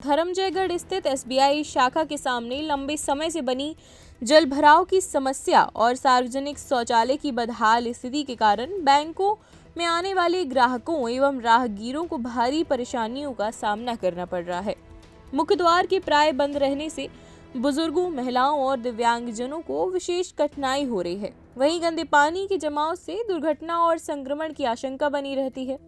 धर्मजयगढ़ स्थित एसबीआई शाखा के सामने लंबे समय से बनी जलभराव की समस्या और सार्वजनिक शौचालय की बदहाल स्थिति के कारण बैंकों में आने वाले ग्राहकों एवं राहगीरों को भारी परेशानियों का सामना करना पड़ रहा है। मुख्य द्वार के प्राय बंद रहने से बुजुर्गों, महिलाओं और दिव्यांगजनों को विशेष कठिनाई हो रही है। वहीं गंदे पानी के जमाव से दुर्घटना और संक्रमण की आशंका बनी रहती है।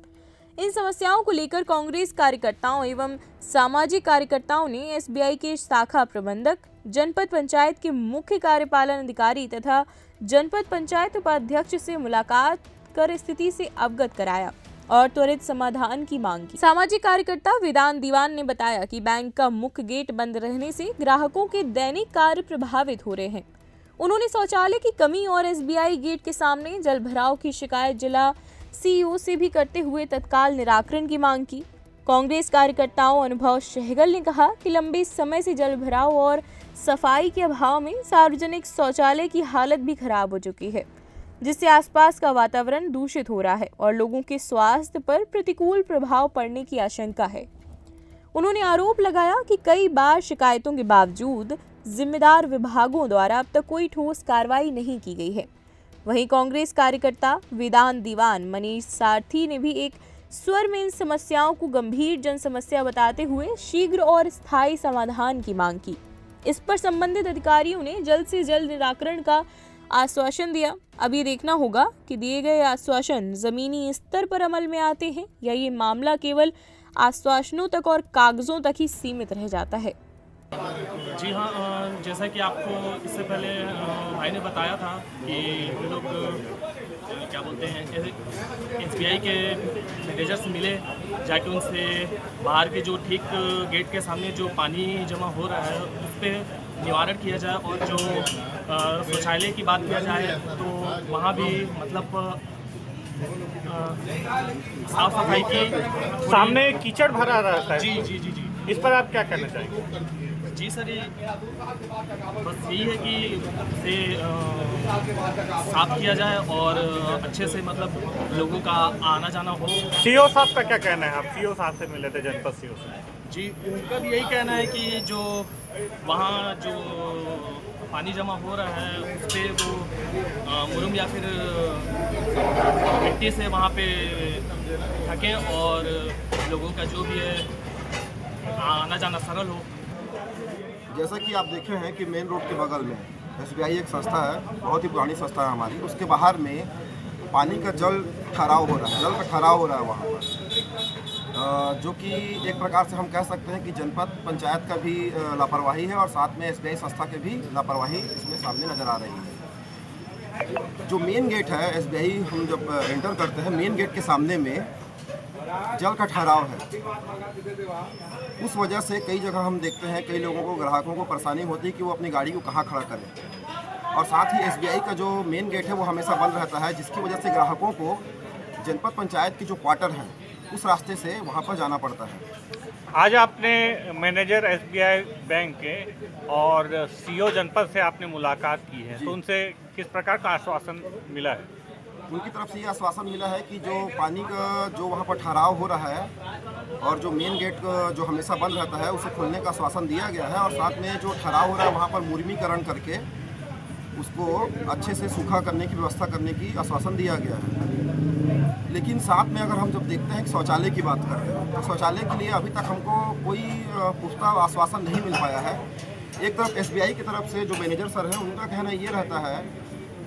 इन समस्याओं को लेकर कांग्रेस कार्यकर्ताओं एवं सामाजिक कार्यकर्ताओं ने एसबीआई के शाखा प्रबंधक, जनपद पंचायत के मुख्य कार्यपालन अधिकारी तथा जनपद पंचायत उपाध्यक्ष से मुलाकात कर स्थिति से अवगत कराया और त्वरित समाधान की मांग की। सामाजिक कार्यकर्ता वेदांत दीवान ने बताया कि बैंक का मुख्य गेट बंद रहने से ग्राहकों के दैनिक कार्य प्रभावित हो रहे हैं। उन्होंने शौचालय की कमी और एसबीआई गेट के सामने जलभराव की शिकायत जिला सीईओ से भी करते हुए तत्काल निराकरण की मांग की। कांग्रेस कार्यकर्ताओं अनुभव सहगल ने कहा कि लंबे समय से जलभराव और सफाई के अभाव में सार्वजनिक शौचालय की हालत भी खराब हो चुकी है, जिससे आसपास का वातावरण दूषित हो रहा है और लोगों के स्वास्थ्य पर प्रतिकूल प्रभाव पड़ने की आशंका है। उन्होंने आरोप लगाया कि कई बार शिकायतों के बावजूद जिम्मेदार विभागों द्वारा अब तक कोई ठोस कार्रवाई नहीं की गई है। वहीं कांग्रेस कार्यकर्ता वेदांत दीवान मनीष सारथी ने भी एक स्वर में इन समस्याओं को गंभीर जन समस्या बताते हुए शीघ्र और स्थायी समाधान की मांग की। इस पर संबंधित अधिकारियों ने जल्द से जल्द निराकरण का आश्वासन दिया। अब ये देखना होगा कि दिए गए आश्वासन जमीनी स्तर पर अमल में आते हैं या ये मामला केवल आश्वासनों तक और कागजों तक ही सीमित रह जाता है। जी हाँ, जैसा कि आपको इससे पहले भाई ने बताया था कि हम लोग क्या बोलते हैं एसबीआई के मैनेजर से मिले, जाके उनसे बाहर के जो ठीक गेट के सामने जो पानी जमा हो रहा है उस पर निवारण किया जाए और जो शौचालय की बात किया जाए तो वहाँ भी मतलब साफ सफाई की सामने कीचड़ भरा रहता है। जी। इस पर आप क्या कहना चाहेंगे? जी सर, ये बस यही है कि इसे साफ किया जाए और अच्छे से मतलब लोगों का आना जाना हो। सीओ साहब का क्या कहना है? आप सीओ साहब से मिले थे, जनपद सीओ से। जी, उनका भी यही कहना है कि जो वहाँ जो पानी जमा हो रहा है उस पर वो मुरुम या फिर मिट्टी से वहाँ पे ढकें और लोगों का जो भी है आना जाना सरल हो। जैसा कि आप देखे हैं कि मेन रोड के बगल में एसबीआई एक संस्था है, बहुत ही पुरानी संस्था है हमारी। उसके बाहर में पानी का जल ठहराव हो रहा है, जल का ठहराव हो रहा है वहाँ पर, जो कि एक प्रकार से हम कह सकते हैं कि जनपद पंचायत का भी लापरवाही है और साथ में एसबीआई संस्था के भी लापरवाही इसमें सामने नज़र आ रही है। जो मेन गेट है एसबीआई, हम जब एंटर करते हैं मेन गेट के सामने में जल का ठहराव है। उस वजह से कई जगह हम देखते हैं कई लोगों को, ग्राहकों को परेशानी होती है कि वो अपनी गाड़ी को कहाँ खड़ा करें। और साथ ही एसबीआई का जो मेन गेट है वो हमेशा बंद रहता है, जिसकी वजह से ग्राहकों को जनपद पंचायत की जो क्वार्टर है उस रास्ते से वहाँ पर जाना पड़ता है। आज आपने मैनेजर एसबीआई बैंक के और सीओ जनपद से आपने मुलाकात की है, तो उनसे किस प्रकार का आश्वासन मिला है? उनकी तरफ से ये आश्वासन मिला है कि जो पानी का जो वहाँ पर ठहराव हो रहा है और जो मेन गेट जो हमेशा बंद रहता है उसे खोलने का आश्वासन दिया गया है और साथ में जो ठहराव हो रहा है वहाँ पर मुर्मीकरण करके उसको अच्छे से सूखा करने की व्यवस्था करने की आश्वासन दिया गया है। लेकिन साथ में अगर हम जब देखते हैं कि शौचालय की बात करें तो शौचालय के लिए अभी तक हमको कोई पुख्ता आश्वासन नहीं मिल पाया है। एक तरफ एसबीआई की तरफ से जो मैनेजर सर हैं उनका कहना ये रहता है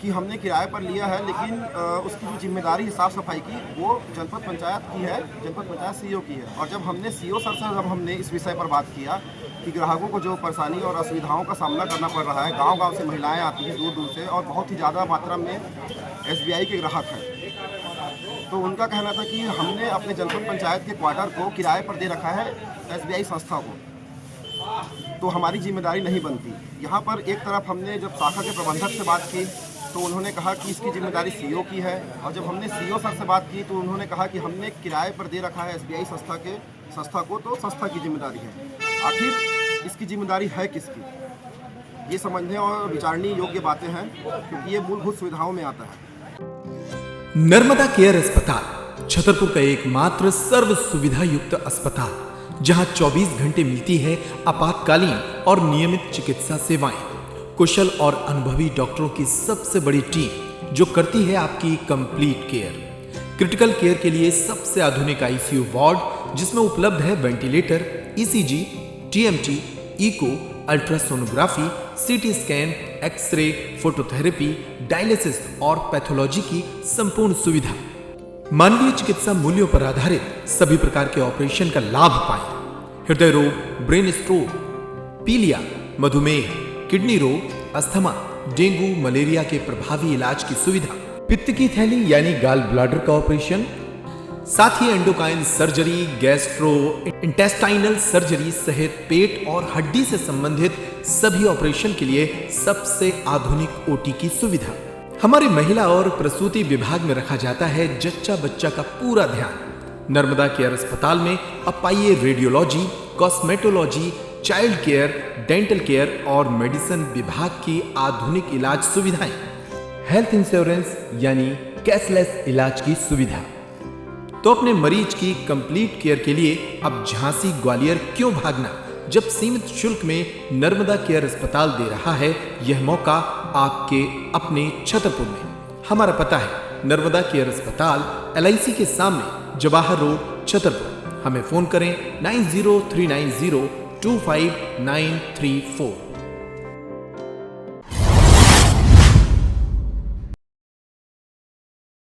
कि हमने किराए पर लिया है, लेकिन उसकी जो जिम्मेदारी है साफ़ सफाई की वो जनपद पंचायत की है, जनपद पंचायत सीईओ की है। और जब हमने सीईओ सर से जब हमने इस विषय पर बात किया कि ग्राहकों को जो परेशानी और असुविधाओं का सामना करना पड़ रहा है, गांव-गांव से महिलाएं आती हैं दूर दूर से और बहुत ही ज़्यादा मात्रा में एसबीआई के ग्राहक हैं, तो उनका कहना था कि हमने अपने जनपद पंचायत के क्वार्टर को किराए पर दे रखा है एसबीआई संस्था को, तो हमारी जिम्मेदारी नहीं बनती। यहाँ पर एक तरफ हमने जब शाखा के प्रबंधक से बात की तो उन्होंने कहा कि इसकी जिम्मेदारी सीईओ की है, और जब हमने सीईओ सर से बात की तो उन्होंने कहा कि हमने किराए पर दे रखा है एसबीआई संस्था को, तो संस्था की जिम्मेदारी है। आखिर इसकी जिम्मेदारी है किसकी? ये समझने और विचारने योग्य बातें हैं, क्योंकि ये मूलभूत सुविधाओं में आता है। नर्मदा केयर अस्पताल छतरपुर का एकमात्र सर्व सुविधा युक्त अस्पताल जहां 24 घंटे मिलती है आपातकालीन और नियमित चिकित्सा सेवाएं। कुशल और अनुभवी डॉक्टरों की सबसे बड़ी टीम जो करती है आपकी कंप्लीट केयर। क्रिटिकल केयर के लिए सबसे आधुनिक आईसीयू वार्ड जिसमें उपलब्ध है ventilator, ECG, TMT, echo, ultrasonography, CT scan, x ray, phototherapy, dialysis और पैथोलॉजी की संपूर्ण सुविधा। मानवीय चिकित्सा मूल्यों पर आधारित सभी प्रकार के ऑपरेशन का लाभ पाएं। हृदय रोग, ब्रेन स्ट्रोक, पीलिया, मधुमेह, किडनी रोग, अस्थमा, डेंगू, मलेरिया के प्रभावी इलाज की सुविधा, पित्त की थैली यानी गाल ब्लैडर का ऑपरेशन, साथ ही endocrine surgery, gastrointestinal surgery सहित पेट और हड्डी से संबंधित सभी ऑपरेशन के लिए सबसे आधुनिक ओटी की सुविधा। हमारे महिला और प्रसूति विभाग में रखा जाता है जच्चा बच्चा का पूरा ध्यान। नर्मदा केयर अस्पताल में अब पाइए radiology, cosmetology, child care, dental care और मेडिसिन विभाग की आधुनिक इलाज सुविधाएं। हेल्थ इंश्योरेंस यानी कैशलेस इलाज की सुविधा। तो अपने मरीज की कंप्लीट केयर के लिए अब झांसी ग्वालियर क्यों भागना, जब सीमित शुल्क में नर्मदा केयर अस्पताल दे रहा है यह मौका आपके अपने छतरपुर में। हमारा पता है नर्मदा केयर अस्पताल LIC के सामने, जवाहर रोड, छतरपुर। हमें फोन करें 9039025934।